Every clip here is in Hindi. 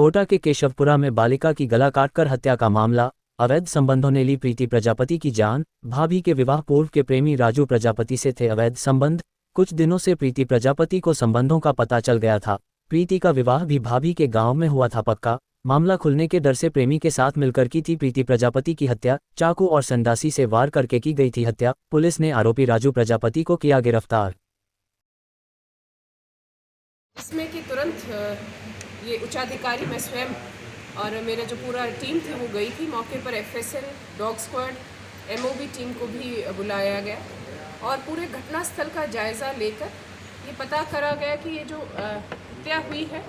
कोटा के केशवपुरा में बालिका की गला काटकर हत्या का मामला। अवैध संबंधों ने ली प्रीति प्रजापति की जान। भाभी के विवाह पूर्व के प्रेमी राजू प्रजापति से थे अवैध संबंध। कुछ दिनों से प्रीति प्रजापति को संबंधों का पता चल गया था। प्रीति का विवाह भी भाभी के गांव में हुआ था पक्का। मामला खुलने के डर से प्रेमी के साथ मिलकर की थी प्रीति प्रजापति की हत्या। चाकू और संडासी से वार करके की गई थी हत्या। पुलिस ने आरोपी राजू प्रजापति को किया गिरफ्तार। इसमें कि तुरंत ये उच्चाधिकारी, मैं स्वयं और मेरा जो पूरा टीम थी वो गई थी मौके पर। FSL, dog squad, MOB team को भी बुलाया गया और पूरे घटनास्थल का जायज़ा लेकर ये पता करा गया कि ये जो हत्या हुई है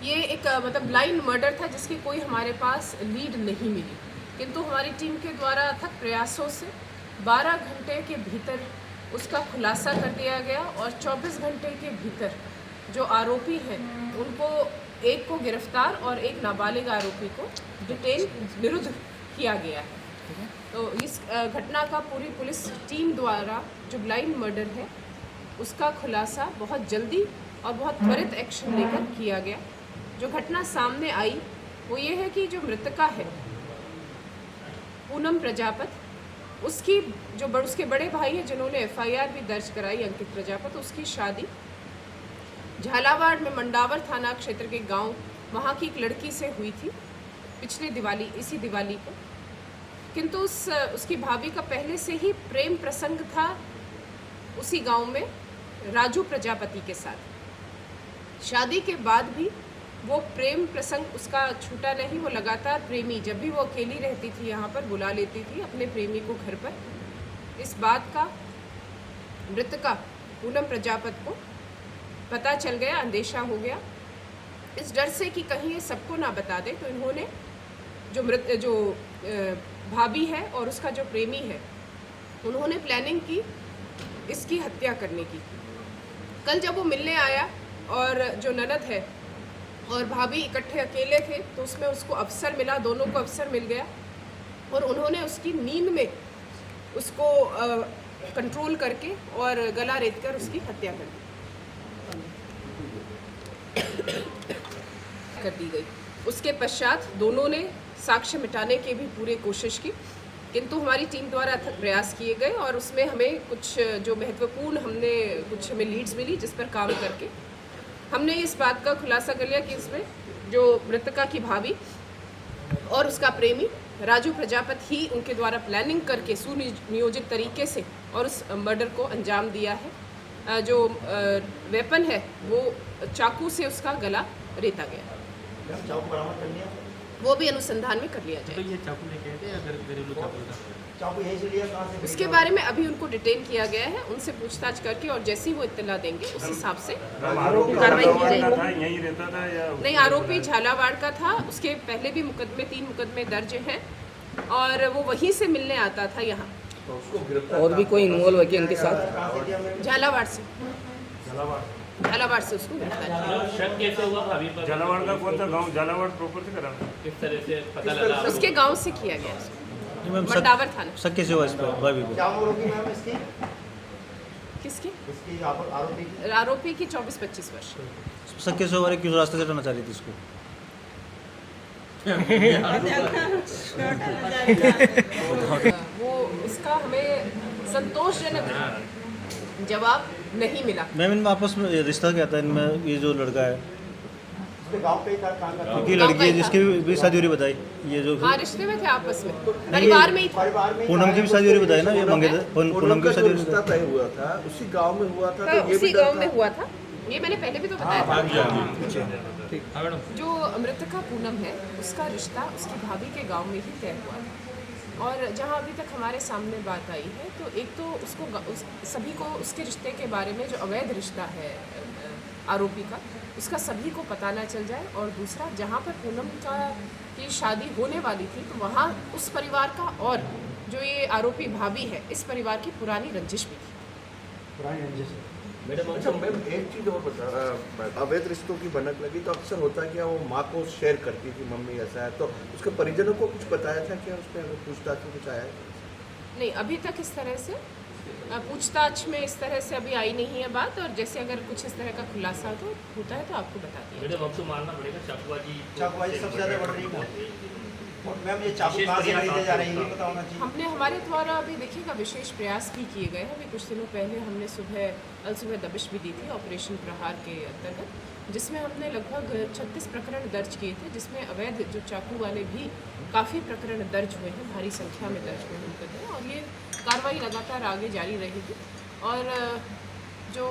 ये एक मतलब ब्लाइंड मर्डर था जिसकी कोई हमारे पास लीड नहीं मिली, किंतु हमारी टीम के द्वारा अथक प्रयासों से 12 घंटे के भीतर उसका खुलासा कर दिया गया और 24 घंटे के भीतर जो आरोपी हैं उनको एक को गिरफ्तार और एक नाबालिग आरोपी को डिटेन निरुद्ध किया गया है। तो इस घटना का पूरी पुलिस टीम द्वारा जो ब्लाइंड मर्डर है उसका खुलासा बहुत जल्दी और बहुत त्वरित एक्शन लेकर किया गया। जो घटना सामने आई वो ये है कि जो मृतका है पूनम प्रजापति, उसकी जो उसके बड़े भाई हैं जिन्होंने एफआईआर भी दर्ज कराई, अंकित प्रजापति, उसकी शादी झालावाड़ में मंडावर थाना क्षेत्र के गांव वहाँ की एक लड़की से हुई थी पिछले दिवाली, इसी दिवाली को। किंतु उसकी भाभी का पहले से ही प्रेम प्रसंग था उसी गांव में राजू प्रजापति के साथ। शादी के बाद भी वो प्रेम प्रसंग उसका छूटा नहीं। वो लगातार प्रेमी, जब भी वो अकेली रहती थी यहाँ पर बुला लेती थी अपने प्रेमी को घर पर। इस बात का मृतका पूनम प्रजापति को पता चल गया, अंदेशा हो गया। इस डर से कि कहीं ये सबको ना बता दे तो इन्होंने जो भाभी है और उसका जो प्रेमी है उन्होंने प्लानिंग की इसकी हत्या करने की। कल जब वो मिलने आया और जो ननद है और भाभी इकट्ठे अकेले थे तो उसमें उसको अवसर मिला, दोनों को अवसर मिल गया और उन्होंने उसकी नींद में उसको कंट्रोल करके और गला रेत कर उसकी हत्या कर दी गई। उसके पश्चात दोनों ने साक्ष्य मिटाने की भी पूरी कोशिश की, किंतु हमारी टीम द्वारा अथक प्रयास किए गए और उसमें हमें कुछ जो महत्वपूर्ण हमें लीड्स मिली जिस पर काम करके हमने इस बात का खुलासा कर लिया कि इसमें जो मृतका की भाभी और उसका प्रेमी राजू प्रजापति ही उनके द्वारा प्लानिंग करके सुनियोजित तरीके से और उस मर्डर को अंजाम दिया है। जो वेपन है वो चाकू से उसका गला रेता गया। चाकू बरामद कर लिया? वो भी अनुसंधान में कर लिया जाए। तो ये चाकू लेके आए थे या घरेलू चाकू था? चाकू यहीं से लिया, कहाँ से? उसके बारे में अभी उनको डिटेन किया गया है, उनसे पूछताछ करके और जैसी वो इत्तला देंगे उस हिसाब से कार्रवाई की जाएगी। यहीं रहता था या नहीं, आरोपी झालावाड़ का था। उसके पहले भी 3 मुकदमे दर्ज हैं और वो वहीं से मिलने आता था यहाँ। और भी कोई इन्वॉल्व है कि उनके साथ? झालावाड़ से उसको गिरफ्तार शक कैसे हुआ भाभी पर? झालावाड़ का कौन सा गांव? झालावाड़ प्रॉपर से करा? किस तरह से पता लगा? उसके गांव से किया गया मंडावर थाना। शक कैसे हुआ इस पर भाभी को? क्या उम्र होगी मैम इसकी? किसकी? इसकी आरोपी की? आरोपी की 24-25 वर्ष। शक कैसे हुआ? किस रास्ते से हटाना चाह रही थी इसको? वो इसका हमें संतोषजनक जवाब नहीं मिला। मैम इनमें आपस में रिश्ता क्या था इनमें? ये जो लड़का है इसके गांव पे ही था, कहाँ का था? क्योंकि लड़की है जिसकी भी शादी हो रही बताई, ये जो हाँ रिश्ते में थे आपस में, परिवार में ही था। परिवार में ही पूनम की भी शादी हो रही बताई ना, ये मंगेतर पूनम की का शादी जो हो रिश्ता रही तय हुआ था उसी गांव में हुआ था, तो ये उसी भी डर गांव में था। हुआ था। ये मैंने पहले भी तो बताया था। जो मृतका पूनम है उसका रिश्ता उसकी भाभी के गांव में ही तय हुआ था और जहां अभी तक हमारे सामने बात आई है तो एक तो उसको सभी को उसके रिश्ते के बारे में जो अवैध रिश्ता है आरोपी का उसका सभी को पता ना चल जाए और दूसरा जहां पर पूनम की शादी होने वाली थी तो वहां उस परिवार का और जो ये आरोपी भाभी है इस परिवार की पुरानी रंजिश भी थी। अच्छा मैम, एक चीज़ और बता, अवैध रिश्तों की भनक लगी तो अक्सर होता है कि वो माँ को शेयर करती थी, मम्मी ऐसा है, तो उसके परिजनों को कुछ बताया था क्या? उसमें अगर पूछताछ में कुछ आया है? नहीं, अभी तक इस तरह से पूछताछ में इस तरह से अभी आई नहीं है बात, और जैसे अगर कुछ इस तरह का खुलासा तो होता है तो आपको बता दिया मैडम अब तो मानना पड़ेगा चाकूबाजी चाकूबाजी सबसे ज़्यादा बढ़ रही है। और मैम ये चाकू कहाँ से खरीदे जा रहे हैं ये पता होना चाहिए। हमने हमारे द्वारा अभी देखिएगा विशेष प्रयास भी किए गए हैं। अभी कुछ दिनों पहले हमने सुबह दबिश भी दी थी ऑपरेशन प्रहार के अंतर्गत, जिसमें हमने लगभग 36 प्रकरण दर्ज किए थे, जिसमें अवैध जो चाकू वाले भी काफ़ी प्रकरण दर्ज हुए हैं, भारी संख्या में दर्ज हुए हैं, और ये कार्रवाई लगातार आगे जारी रहेगी। और जो